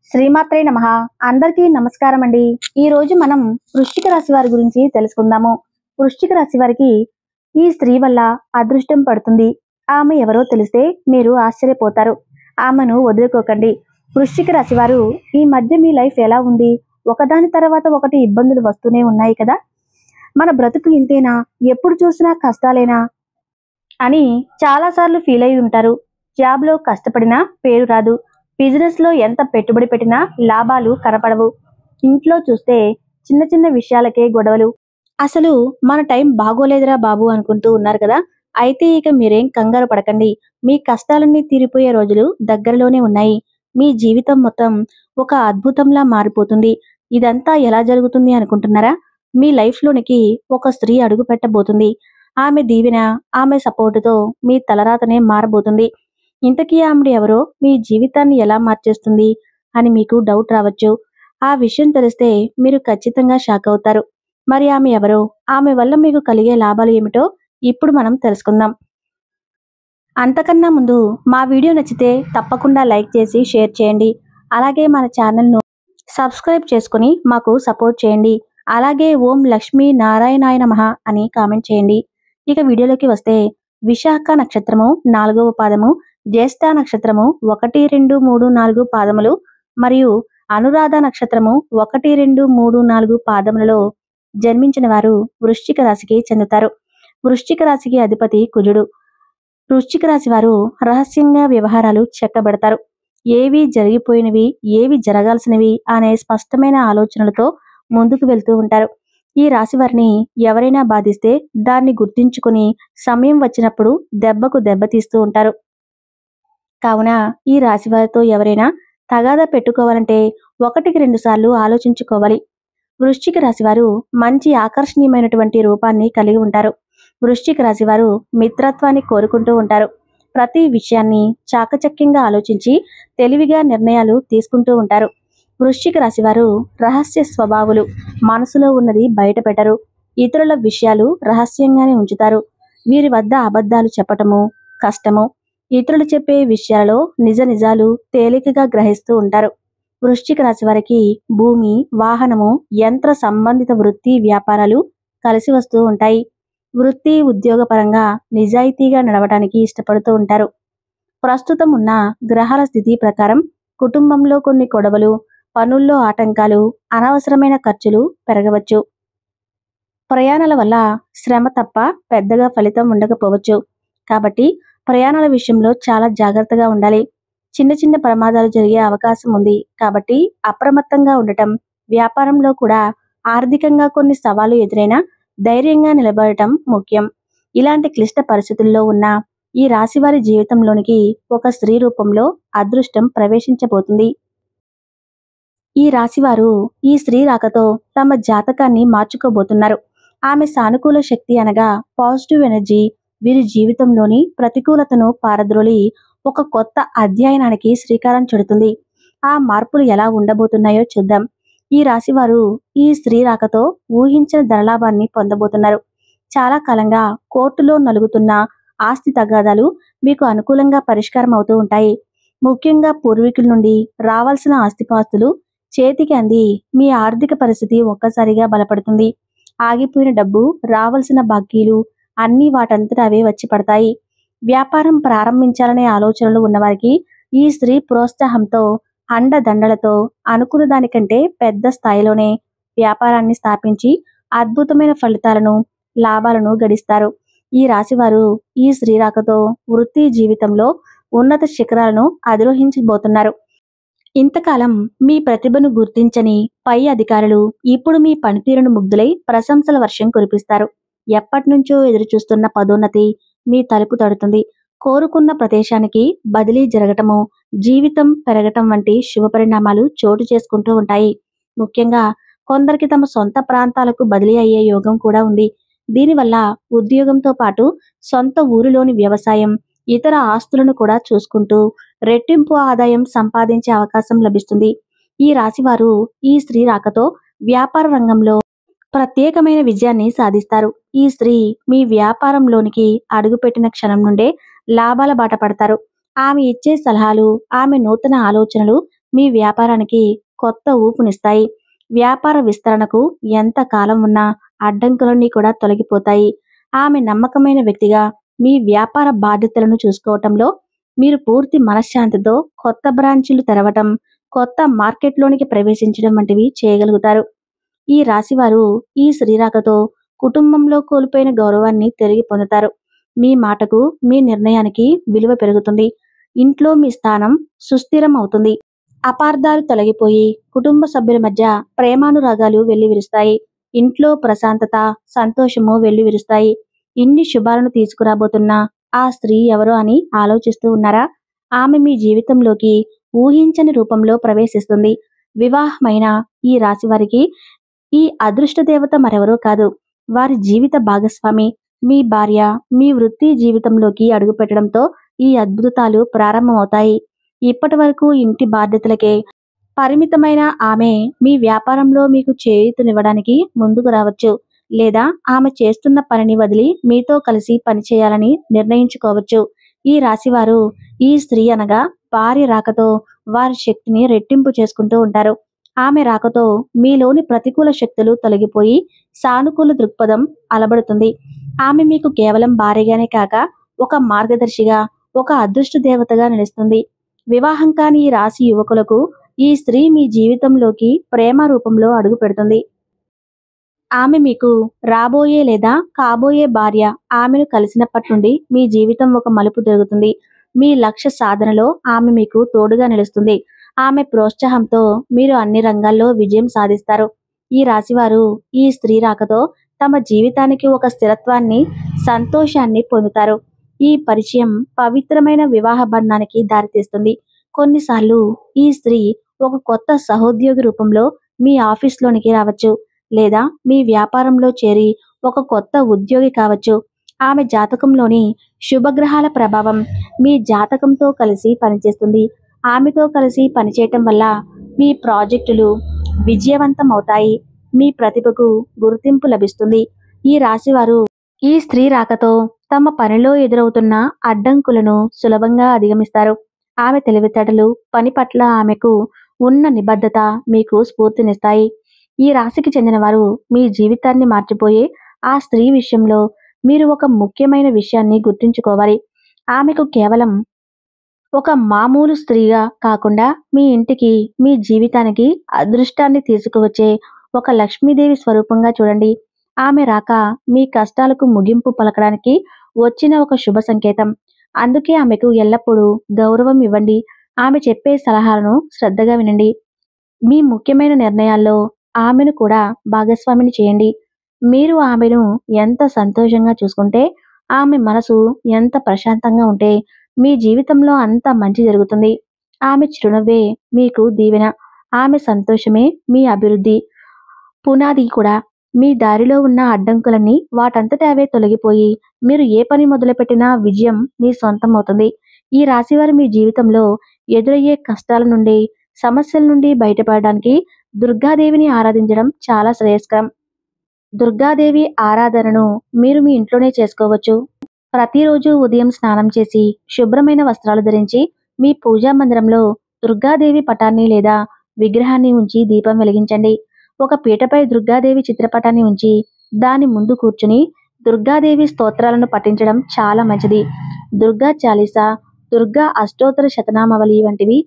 శ్రీమాత్రే నమః. అందరికీ నమస్కారం అండి. ఈ రోజు మనం వృశ్చిక రాశి వారి గురించి తెలుసుకుందాము. వృశ్చిక రాశి వారికి ఈ స్త్రీ వల్ల అదృష్టం పడుతుంది. ఆమె ఎవరో తెలిస్తే మీరు ఆశ్చర్యపోతారు. ఆమెను వదులుకోకండి. వృశ్చిక రాశి వారు ఈ మధ్య మీ లైఫ్ ఎలా ఉంది? ఒకదాని తర్వాత ఒకటి ఇబ్బందులు వస్తూనే ఉన్నాయి కదా. మన బ్రతుకు ఇంతేనా, ఎప్పుడు చూసినా కష్టాలేనా అని చాలాసార్లు ఫీల్ అయి ఉంటారు. జాబ్లో కష్టపడినా పేరు రాదు. బిజినెస్లో ఎంత పెట్టుబడి పెట్టినా లాభాలు కనపడవు. ఇంట్లో చూస్తే చిన్న చిన్న విషయాలకే గొడవలు. అసలు మన టైం బాగోలేదురా బాబు అనుకుంటూ ఉన్నారు కదా. అయితే ఇక మీరేం కంగారు పడకండి. మీ కష్టాలన్నీ తీరిపోయే రోజులు దగ్గరలోనే ఉన్నాయి. మీ జీవితం మొత్తం ఒక అద్భుతంలా మారిపోతుంది. ఇదంతా ఎలా జరుగుతుంది అనుకుంటున్నారా? మీ లైఫ్లోనికి ఒక స్త్రీ అడుగు పెట్టబోతుంది. ఆమె దీవెన, ఆమె సపోర్టుతో మీ తలరాతనే మారబోతుంది. ఇంతకీ ఆవిడ ఎవరో, మీ జీవితాన్ని ఎలా మార్చేస్తుంది అని మీకు డౌట్ రావచ్చు. ఆ విషయం తెలిస్తే మీరు ఖచ్చితంగా షాక్ అవుతారు. మరి ఆమె ఎవరో, ఆమె వల్ల మీకు కలిగే లాభాలు ఏమిటో ఇప్పుడు మనం తెలుసుకుందాం. అంతకన్నా ముందు మా వీడియో నచ్చితే తప్పకుండా లైక్ చేసి షేర్ చేయండి. అలాగే మన ఛానల్ను సబ్స్క్రైబ్ చేసుకుని మాకు సపోర్ట్ చేయండి. అలాగే ఓం లక్ష్మీ నారాయణాయ నమః అని కామెంట్ చేయండి. ఇక వీడియోలోకి వస్తే, విశాఖ నక్షత్రము 4వ పాదము, జ్యేష్ఠ నక్షత్రము 1, 2, 3, 4 పాదములు మరియు అనురాధ నక్షత్రము 1, 2, 3, 4 పాదములలో జన్మించిన వారు వృశ్చిక రాశికి చెందుతారు. వృశ్చిక రాశికి అధిపతి కుజుడు. వృశ్చిక రాశి వారు రహస్యంగా వ్యవహారాలు చెక్కబెడతారు. ఏవి జరిగిపోయినవి, ఏవి జరగాల్సినవి అనే స్పష్టమైన ఆలోచనలతో ముందుకు వెళ్తూ ఉంటారు. ఈ రాశి వారిని ఎవరైనా బాధిస్తే దాన్ని గుర్తించుకుని సమయం వచ్చినప్పుడు దెబ్బకు దెబ్బతీస్తూ ఉంటారు. కావున ఈ రాశి వారితో ఎవరైనా తగాదా పెట్టుకోవాలంటే 1కి 2 సార్లు ఆలోచించుకోవాలి. వృశ్చిక రాశి వారు మంచి ఆకర్షణీయమైనటువంటి రూపాన్ని కలిగి ఉంటారు. వృశ్చిక రాశి వారు మిత్రత్వాన్ని కోరుకుంటూ ఉంటారు. ప్రతి విషయాన్ని చాకచక్యంగా ఆలోచించి తెలివిగా నిర్ణయాలు తీసుకుంటూ ఉంటారు. వృశ్చిక రాశి వారు రహస్య స్వభావులు. మనసులో ఉన్నది బయట పెట్టరు. ఇతరుల విషయాలు రహస్యంగానే ఉంచుతారు. వీరి వద్ద అబద్ధాలు చెప్పటము కష్టము. ఇతరులు చెప్పే విషయాలలో నిజాలు తేలికగా గ్రహిస్తూ ఉంటారు. వృశ్చిక రాశి వారికి భూమి, వాహనము, యంత్ర సంబంధిత వృత్తి వ్యాపారాలు కలిసి వస్తూ ఉంటాయి. వృత్తి ఉద్యోగ పరంగా నిజాయితీగా నడవడానికి ఇష్టపడుతూ ఉంటారు. ప్రస్తుతం ఉన్న గ్రహాల స్థితి ప్రకారం కుటుంబంలో కొన్ని గొడవలు, పనుల్లో ఆటంకాలు, అనవసరమైన ఖర్చులు పెరగవచ్చు. ప్రయాణాల వల్ల శ్రమ తప్ప పెద్దగా ఫలితం ఉండకపోవచ్చు. కాబట్టి ప్రయాణాల విషయంలో చాలా జాగ్రత్తగా ఉండాలి. చిన్న చిన్న ప్రమాదాలు జరిగే అవకాశం ఉంది. కాబట్టి అప్రమత్తంగా ఉండటం. వ్యాపారంలో కూడా ఆర్థికంగా కొన్ని సవాళ్లు ఎదురైనా ధైర్యంగా నిలబడటం ముఖ్యం. ఇలాంటి క్లిష్ట పరిస్థితుల్లో ఉన్న ఈ రాశివారి జీవితంలోనికి ఒక స్త్రీ రూపంలో అదృష్టం ప్రవేశించబోతుంది. ఈ రాశివారు ఈ స్త్రీ రాకతో తమ జాతకాన్ని మార్చుకోబోతున్నారు. ఆమె సానుకూల శక్తి అనగా పాజిటివ్ ఎనర్జీ వీరి జీవితంలోని ప్రతికూలతను పారద్రోలి ఒక కొత్త అధ్యయనానికి శ్రీకారం చుడుతుంది. ఆ మార్పులు ఎలా ఉండబోతున్నాయో చూద్దాం. ఈ రాశివారు ఈ స్త్రీ రాకతో ఊహించిన ధనలాభాన్ని పొందబోతున్నారు. చాలా కాలంగా కోర్టులో నలుగుతున్న ఆస్తి తగాదాలు మీకు అనుకూలంగా పరిష్కారం అవుతూ ఉంటాయి. ముఖ్యంగా పూర్వీకుల నుండి రావాల్సిన ఆస్తిపాస్తులు చేతికి అంది మీ ఆర్థిక పరిస్థితి ఒక్కసారిగా బలపడుతుంది. ఆగిపోయిన డబ్బు, రావాల్సిన బాకీలు అన్నీ వాటంతటా అవే వచ్చి పడతాయి. వ్యాపారం ప్రారంభించాలనే ఆలోచనలు ఉన్నవారికి ఈ స్త్రీ ప్రోత్సాహంతో, అండదండలతో అనుకున్న దానికంటే పెద్ద స్థాయిలోనే వ్యాపారాన్ని స్థాపించి అద్భుతమైన ఫలితాలను, లాభాలను గడిస్తారు. ఈ రాశివారు ఈ స్త్రీ రాకతో వృత్తి జీవితంలో ఉన్నత శిఖరాలను అధిరోహించబోతున్నారు. ఇంతకాలం మీ ప్రతిభను గుర్తించని పై అధికారులు ఇప్పుడు మీ పనితీరును ముగ్ధులై ప్రశంసల వర్షం కురిపిస్తారు. ఎప్పటినుంచో ఎదురుచూస్తున్న పదోన్నతి మీ తలుపు తడుతుంది. కోరుకున్న ప్రదేశానికి బదిలీ జరగటము, జీవితం పెరగటం వంటి శుభ పరిణామాలు చోటు చేసుకుంటూ ఉంటాయి. ముఖ్యంగా కొందరికి తమ సొంత ప్రాంతాలకు బదిలీ అయ్యే యోగం కూడా ఉంది. దీనివల్ల ఉద్యోగంతో పాటు సొంత ఊరిలోని వ్యవసాయం, ఇతర ఆస్తులను కూడా చూసుకుంటూ రెట్టింపు ఆదాయం సంపాదించే అవకాశం లభిస్తుంది. ఈ రాశివారు ఈ స్త్రీ రాకతో వ్యాపార రంగంలో ప్రత్యేకమైన విజయాన్ని సాధిస్తారు. ఈ స్త్రీ మీ వ్యాపారంలోనికి అడుగుపెట్టిన క్షణం నుండే లాభాల బాట పడతారు. ఆమె ఇచ్చే సలహాలు, ఆమె నూతన ఆలోచనలు మీ వ్యాపారానికి కొత్త ఊపునిస్తాయి. వ్యాపార విస్తరణకు ఎంత కాలం ఉన్నా అడ్డంకులన్నీ కూడా తొలగిపోతాయి. ఆమె నమ్మకమైన వ్యక్తిగా మీ వ్యాపార బాధ్యతలను చూసుకోవటంలో మీరు పూర్తి మనశ్శాంతితో కొత్త బ్రాంచీలు తెరవటం, కొత్త మార్కెట్లోనికి ప్రవేశించడం వంటివి చేయగలుగుతారు. ఈ రాశివారు ఈ శ్రీరాకతో కుటుంబంలో కోల్పోయిన గౌరవాన్ని తిరిగి పొందుతారు. మీ మాటకు, మీ నిర్ణయానికి విలువ పెరుగుతుంది. ఇంట్లో మీ స్థానం సుస్థిరం అవుతుంది. అపార్థాలు తొలగిపోయి కుటుంబ సభ్యుల మధ్య ప్రేమానురాగాలు వెల్లివిరుస్తాయి. ఇంట్లో ప్రశాంతత, సంతోషము వెల్లివిరుస్తాయి. ఇన్ని శుభాలను తీసుకురాబోతున్న ఆ స్త్రీ ఎవరో అని ఆలోచిస్తూ ఉన్నారా? ఆమె మీ జీవితంలోకి ఊహించని రూపంలో ప్రవేశిస్తుంది. వివాహమైన ఈ రాశి వారికి ఈ అదృష్ట దేవత మరెవరో కాదు, వారి జీవిత భాగస్వామి, మీ భార్య. మీ వృత్తి జీవితంలోకి అడుగుపెట్టడంతో ఈ అద్భుతాలు ప్రారంభమవుతాయి. ఇప్పటి వరకు ఇంటి బాధ్యతలకే పరిమితమైన ఆమె మీ వ్యాపారంలో మీకు చేయూతనివ్వడానికి ముందుకు రావచ్చు. లేదా ఆమె చేస్తున్న పనిని వదిలి మీతో కలిసి పనిచేయాలని నిర్ణయించుకోవచ్చు. ఈ రాశివారు ఈ స్త్రీ అనగా భార్య రాకతో వారి శక్తిని రెట్టింపు చేసుకుంటూ ఉంటారు. ఆమె రాకతో మీలోని ప్రతికూల శక్తులు తొలగిపోయి సానుకూల దృక్పథం అలబడుతుంది. ఆమె మీకు కేవలం భార్యగానే కాక ఒక మార్గదర్శిగా, ఒక అదృష్ట దేవతగా నిలుస్తుంది. వివాహం కాని ఈ రాశి యువకులకు ఈ స్త్రీ మీ జీవితంలోకి ప్రేమ రూపంలో అడుగు పెడుతుంది. ఆమె మీకు రాబోయే లేదా కాబోయే భార్య. ఆమెను కలిసినప్పటి నుండి మీ జీవితం ఒక మలుపు తిరుగుతుంది. మీ లక్ష్య సాధనలో ఆమె మీకు తోడుగా నిలుస్తుంది. ఆమె ప్రోత్సాహంతో మీరు అన్ని రంగాల్లో విజయం సాధిస్తారు. ఈ రాశివారు ఈ స్త్రీ రాకతో తమ జీవితానికి ఒక స్థిరత్వాన్ని, సంతోషాన్ని పొందుతారు. ఈ పరిచయం పవిత్రమైన వివాహ బంధానికి దారితీస్తుంది. కొన్నిసార్లు ఈ స్త్రీ ఒక కొత్త సహోద్యోగి రూపంలో మీ ఆఫీస్లోనికి రావచ్చు. లేదా మీ వ్యాపారంలో చేరి ఒక కొత్త ఉద్యోగి కావచ్చు. ఆమె జాతకంలోని శుభగ్రహాల ప్రభావం మీ జాతకంతో కలిసి పనిచేస్తుంది. ఆమెతో కలిసి పనిచేయటం వల్ల మీ ప్రాజెక్టులు విజయవంతం అవుతాయి. మీ ప్రతిభకు గుర్తింపు లభిస్తుంది. ఈ రాశివారు ఈ స్త్రీ రాకతో తమ పనిలో ఎదురవుతున్న అడ్డంకులను సులభంగా అధిగమిస్తారు. ఆమె తెలివితేటలు, పని పట్ల ఆమెకు ఉన్న నిబద్ధత మీకు స్ఫూర్తినిస్తాయి. ఈ రాశికి చెందిన వారు మీ జీవితాన్ని మార్చిపోయే ఆ స్త్రీ విషయంలో మీరు ఒక ముఖ్యమైన విషయాన్ని గుర్తుంచుకోవాలి. ఆమెకు కేవలం ఒక మామూలు స్త్రీగా కాకుండా మీ ఇంటికి, మీ జీవితానికి అదృష్టాన్ని తీసుకువచ్చే ఒక లక్ష్మీదేవి స్వరూపంగా చూడండి. ఆమె రాక మీ కష్టాలకు ముగింపు పలకడానికి వచ్చిన ఒక శుభ సంకేతం. అందుకే ఆమెకు ఎల్లప్పుడూ గౌరవం ఇవ్వండి. ఆమె చెప్పే సలహాలను శ్రద్ధగా వినండి. మీ ముఖ్యమైన నిర్ణయాల్లో ఆమెను కూడా భాగస్వామిని చేయండి. మీరు ఆమెను ఎంత సంతోషంగా చూసుకుంటే, ఆమె మనసు ఎంత ప్రశాంతంగా ఉంటే మీ జీవితంలో అంత మంచి జరుగుతుంది. ఆమె చిరునవ్వే మీకు దీవెన. ఆమె సంతోషమే మీ అభివృద్ధి పునాది కూడా. మీ దారిలో ఉన్న అడ్డంకులన్నీ వాటంతట అవే తొలగిపోయి మీరు ఏ పని మొదలుపెట్టినా విజయం మీ సొంతం అవుతుంది. ఈ రాశివారు మీ జీవితంలో ఎదురయ్యే కష్టాల నుండి, సమస్యల నుండి బయటపడడానికి దుర్గాదేవిని ఆరాధించడం చాలా శ్రేయస్కరం. దుర్గాదేవి ఆరాధనను మీరు మీ ఇంట్లోనే చేసుకోవచ్చు. ప్రతిరోజు ఉదయం స్నానం చేసి శుభ్రమైన వస్త్రాలు ధరించి మీ పూజా మందిరంలో దుర్గాదేవి పటాన్ని లేదా విగ్రహాన్ని ఉంచి దీపం వెలిగించండి. ఒక పీటపై దుర్గాదేవి చిత్రపటాన్ని ఉంచి దాని ముందు కూర్చుని దుర్గాదేవి స్తోత్రాలను పఠించడం చాలా మంచిది. దుర్గా చాలీసా, దుర్గా అష్టోత్తర శతనామావళి వంటివి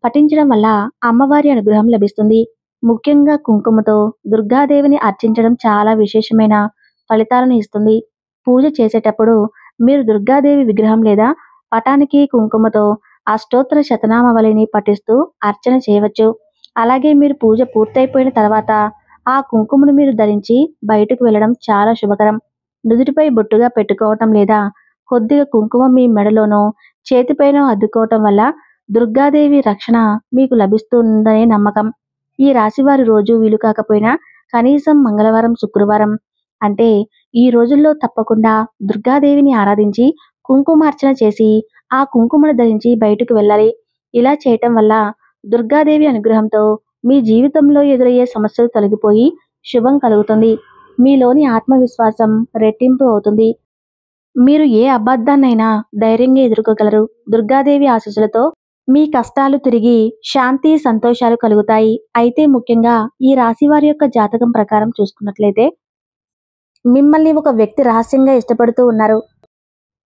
పఠించడం వల్ల అమ్మవారి అనుగ్రహం లభిస్తుంది. ముఖ్యంగా కుంకుమతో దుర్గాదేవిని అర్చించడం చాలా విశేషమైన ఫలితాలను ఇస్తుంది. పూజ చేసేటప్పుడు మీరు దుర్గాదేవి విగ్రహం లేదా పటానికి కుంకుమతో అష్టోత్తర శతనామావళిని పఠిస్తూ అర్చన చేయవచ్చు. అలాగే మీరు పూజ పూర్తయిపోయిన తర్వాత ఆ కుంకుమను మీరు ధరించి బయటకు వెళ్ళడం చాలా శుభకరం. నుదుటిపై బొట్టుగా పెట్టుకోవటం లేదా కొద్దిగా కుంకుమ మీ మెడలోనో చేతిపైనో అద్దుకోవటం వల్ల దుర్గాదేవి రక్షణ మీకు లభిస్తుందనే నమ్మకం. ఈ రాశివారి రోజు వీలు కాకపోయినా కనీసం మంగళవారం, శుక్రవారం అంటే ఈ రోజుల్లో తప్పకుండా దుర్గాదేవిని ఆరాధించి కుంకుమార్చన చేసి ఆ కుంకుమను ధరించి బయటకు వెళ్ళాలి. ఇలా చేయటం వల్ల దుర్గాదేవి అనుగ్రహంతో మీ జీవితంలో ఎదురయ్యే సమస్యలు తొలగిపోయి శుభం కలుగుతుంది. మీలోని ఆత్మవిశ్వాసం రెట్టింపు అవుతుంది. మీరు ఏ అబద్ధాన్నైనా ధైర్యంగా ఎదుర్కోగలరు. దుర్గాదేవి ఆశీస్సులతో మీ కష్టాలు తిరిగి శాంతి సంతోషాలు కలుగుతాయి. అయితే ముఖ్యంగా ఈ రాశి వారి యొక్క జాతకం ప్రకారం చూసుకున్నట్లయితే మిమ్మల్ని ఒక వ్యక్తి రహస్యంగా ఇష్టపడుతూ ఉన్నారు.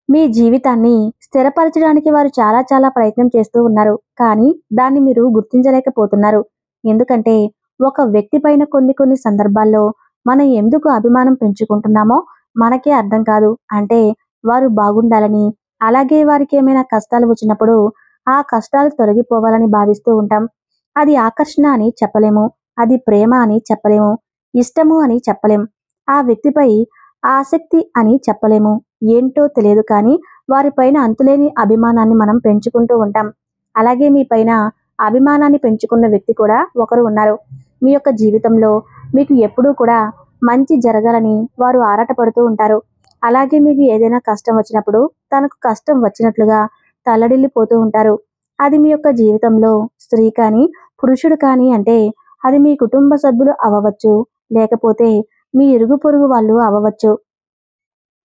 మీ జీవితాన్ని స్థిరపరచడానికి వారు చాలా చాలా ప్రయత్నం చేస్తూ ఉన్నారు. కానీ దాన్ని మీరు గుర్తించలేకపోతున్నారు. ఎందుకంటే ఒక వ్యక్తి పైన కొన్ని సందర్భాల్లో మనం ఎందుకు అభిమానం పెంచుకుంటున్నామో మనకే అర్థం కాదు. అంటే వారు బాగుండాలని, అలాగే వారికి ఏమైనా కష్టాలు వచ్చినప్పుడు ఆ కష్టాలు తొలగిపోవాలని భావిస్తూ ఉంటాం. అది ఆకర్షణ అని చెప్పలేము. అది ప్రేమ అని చెప్పలేము. ఇష్టము అని చెప్పలేం. ఆ వ్యక్తిపై ఆసక్తి అని చెప్పలేము. ఏంటో తెలియదు కానీ వారిపైన అంతులేని అభిమానాన్ని మనం పెంచుకుంటూ ఉంటాం. అలాగే మీ పైన అభిమానాన్ని పెంచుకున్న వ్యక్తి కూడా ఒకరు ఉన్నారు. మీ యొక్క జీవితంలో మీకు ఎప్పుడూ కూడా మంచి జరగాలని వారు ఆరాటపడుతూ ఉంటారు. అలాగే మీకు ఏదైనా కష్టం వచ్చినప్పుడు తనకు కష్టం వచ్చినట్లుగా తల్లడిల్లిపోతూ ఉంటారు. అది మీ యొక్క జీవితంలో స్త్రీ కానీ పురుషుడు కానీ అంటే అది మీ కుటుంబ సభ్యులు అవ్వవచ్చు, లేకపోతే మీ ఇరుగు పొరుగు వాళ్ళు అవ్వవచ్చు.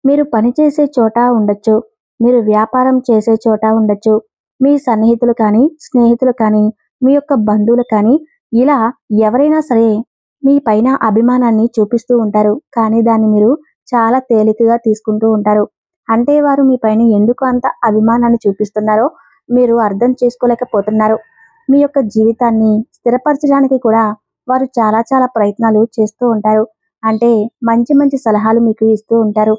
మీరు పనిచేసే చోట ఉండొచ్చు. మీరు వ్యాపారం చేసే చోట ఉండొచ్చు. మీ సన్నిహితులు కానీ, స్నేహితులు కానీ, మీ యొక్క బంధువులు కానీ ఇలా ఎవరైనా సరే మీ పైన అభిమానాన్ని చూపిస్తూ ఉంటారు. కానీ దాన్ని మీరు చాలా తేలికగా తీసుకుంటూ ఉంటారు. అంటే వారు మీ పైన ఎందుకు అంత అభిమానాన్ని చూపిస్తున్నారో మీరు అర్థం చేసుకోలేకపోతున్నారు. మీ యొక్క జీవితాన్ని స్థిరపరచడానికి కూడా వారు చాలా చాలా ప్రయత్నాలు చేస్తూ ఉంటారు. అంటే మంచి సలహాలు మీకు ఇస్తూ ఉంటారు.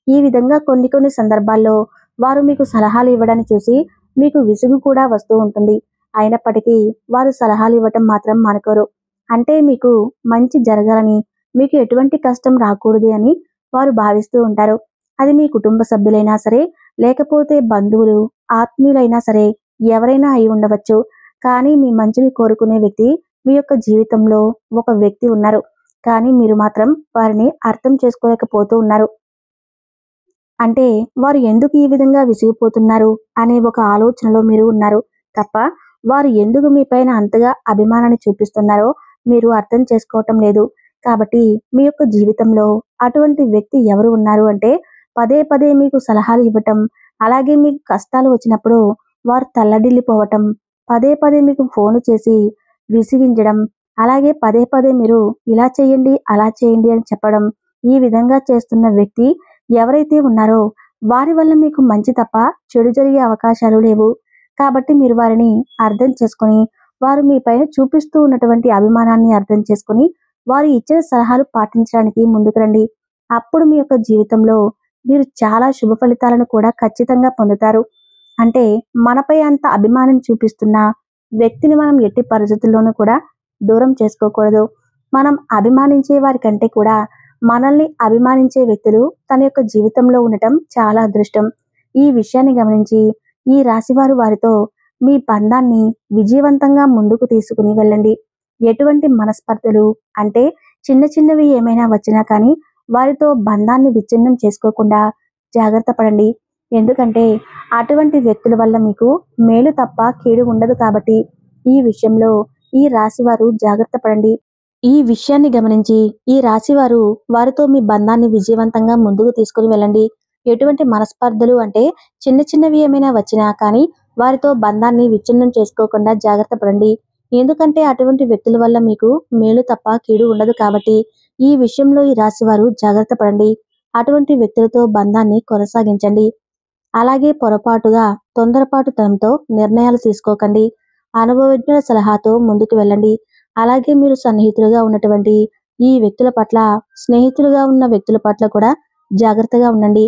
ఈ విధంగా కొన్ని సందర్భాల్లో వారు మీకు సలహాలు ఇవ్వడాన్ని చూసి మీకు విసుగు కూడా వస్తూ ఉంటుంది. అయినప్పటికీ వారు సలహాలు ఇవ్వటం మాత్రం మానుకోరు. అంటే మీకు మంచి జరగాలని, మీకు ఎటువంటి కష్టం రాకూడదు అని వారు భావిస్తూ ఉంటారు. అది మీ కుటుంబ సభ్యులైనా సరే, లేకపోతే బంధువులు, ఆత్మీయులైనా సరే, ఎవరైనా అయి ఉండవచ్చు. కానీ మీ మంచిని కోరుకునే వ్యక్తి మీ యొక్క జీవితంలో ఒక వ్యక్తి ఉన్నారు. కానీ మీరు మాత్రం వారిని అర్థం చేసుకోలేకపోతూ ఉన్నారు. అంటే వారు ఎందుకు ఈ విధంగా విసిగిపోతున్నారు అనే ఒక ఆలోచనలో మీరు ఉన్నారు తప్ప వారు ఎందుకు మీ పైన అంతగా అభిమానాన్ని చూపిస్తున్నారో మీరు అర్థం చేసుకోవటం లేదు. కాబట్టి మీ యొక్క జీవితంలో అటువంటి వ్యక్తి ఎవరు ఉన్నారు అంటే పదే మీకు సలహాలు ఇవ్వటం, అలాగే మీకు కష్టాలు వచ్చినప్పుడు వారు తల్లడిల్లిపోవటం, పదే మీకు ఫోను చేసి విసిగించడం, అలాగే పదే మీరు ఇలా చేయండి అలా చేయండి అని చెప్పడం, ఈ విధంగా చేస్తున్న వ్యక్తి ఎవరైతే ఉన్నారో వారి వల్ల మీకు మంచి తప్ప చెడు జరిగే అవకాశాలు లేవు. కాబట్టి మీరు వారిని అర్థం చేసుకొని వారు మీ పైన చూపిస్తూ ఉన్నటువంటి అభిమానాన్ని అర్థం చేసుకొని వారు ఇచ్చిన సలహాలు పాటించడానికి ముందుకు రండి. అప్పుడు మీ యొక్క జీవితంలో మీరు చాలా శుభ ఫలితాలను కూడా ఖచ్చితంగా పొందుతారు. అంటే మనపై అంత అభిమానం చూపిస్తున్న వ్యక్తిని మనం ఎట్టి పరిస్థితుల్లోనూ కూడా దూరం చేసుకోకూడదు. మనం అభిమానించే వారి కంటే కూడా మనల్ని అభిమానించే వ్యక్తులు తన యొక్క జీవితంలో ఉండటం చాలా అదృష్టం. ఈ విషయాన్ని గమనించి ఈ రాశివారు వారితో మీ బంధాన్ని విజయవంతంగా ముందుకు తీసుకుని వెళ్ళండి. ఎటువంటి మనస్పర్ధలు అంటే చిన్నవి ఏమైనా వచ్చినా కానీ వారితో బంధాన్ని విచ్ఛిన్నం చేసుకోకుండా జాగ్రత్త పడండి. ఎందుకంటే అటువంటి వ్యక్తుల వల్ల మీకు మేలు తప్ప కీడు ఉండదు. కాబట్టి ఈ విషయంలో ఈ రాశివారు జాగ్రత్త పడండి. ఈ విషయాన్ని గమనించి ఈ రాశివారు వారితో మీ బంధాన్ని విజయవంతంగా ముందుకు తీసుకుని వెళ్ళండి. ఎటువంటి మనస్పర్ధలు అంటే చిన్నవి ఏమైనా వచ్చినా కానీ వారితో బంధాన్ని విచ్ఛిన్నం చేసుకోకుండా జాగ్రత్త పడండి. ఎందుకంటే అటువంటి వ్యక్తుల వల్ల మీకు మేలు తప్ప కీడు ఉండదు. కాబట్టి ఈ విషయంలో ఈ రాశివారు జాగ్రత్త పడండి. అటువంటి వ్యక్తులతో బంధాన్ని కొనసాగించండి. అలాగే పొరపాటుగా తొందరపాటుతనంతో నిర్ణయాలు తీసుకోకండి. అనుభవజ్ఞుల సలహాతో ముందుకు వెళ్ళండి. అలాగే మీరు సన్నిహితులుగా ఉన్నటువంటి ఈ వ్యక్తుల పట్ల, స్నేహితులుగా ఉన్న వ్యక్తుల పట్ల కూడా జాగ్రత్తగా ఉండండి.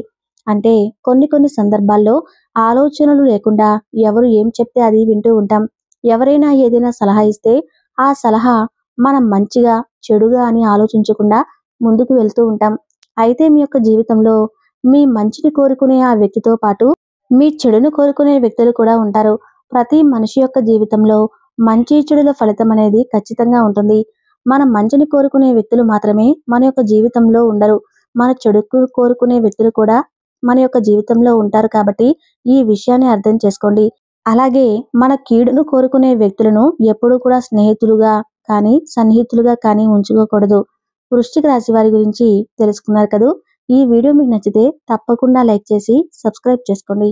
అంటే కొన్ని సందర్భాల్లో ఆలోచనలు లేకుండా ఎవరు ఏం చెప్తే అది వింటూ ఉంటాం. ఎవరైనా ఏదైనా సలహా ఇస్తే ఆ సలహా మనం మంచిగా చెడుగా అని ఆలోచించకుండా ముందుకు వెళ్తూ ఉంటాం. అయితే మీ యొక్క జీవితంలో మీ మంచిని కోరుకునే ఆ వ్యక్తితో పాటు మీ చెడును కోరుకునే వ్యక్తులు కూడా ఉంటారు. ప్రతి మనిషి యొక్క జీవితంలో మంచి చెడుల ఫలితం అనేది ఖచ్చితంగా ఉంటుంది. మన మంచిని కోరుకునే వ్యక్తులు మాత్రమే మన యొక్క జీవితంలో ఉండరు. మన చెడుకు కోరుకునే వ్యక్తులు కూడా మన యొక్క జీవితంలో ఉంటారు. కాబట్టి ఈ విషయాన్ని అర్థం చేసుకోండి. అలాగే మన కీడును కోరుకునే వ్యక్తులను ఎప్పుడూ కూడా స్నేహితులుగా కానీ సన్నిహితులుగా కానీ ఉంచుకోకూడదు. వృశ్చిక రాశి వారి గురించి తెలుసుకున్నారు కదూ. ఈ వీడియో మీకు నచ్చితే తప్పకుండా లైక్ చేసి సబ్స్క్రైబ్ చేసుకోండి.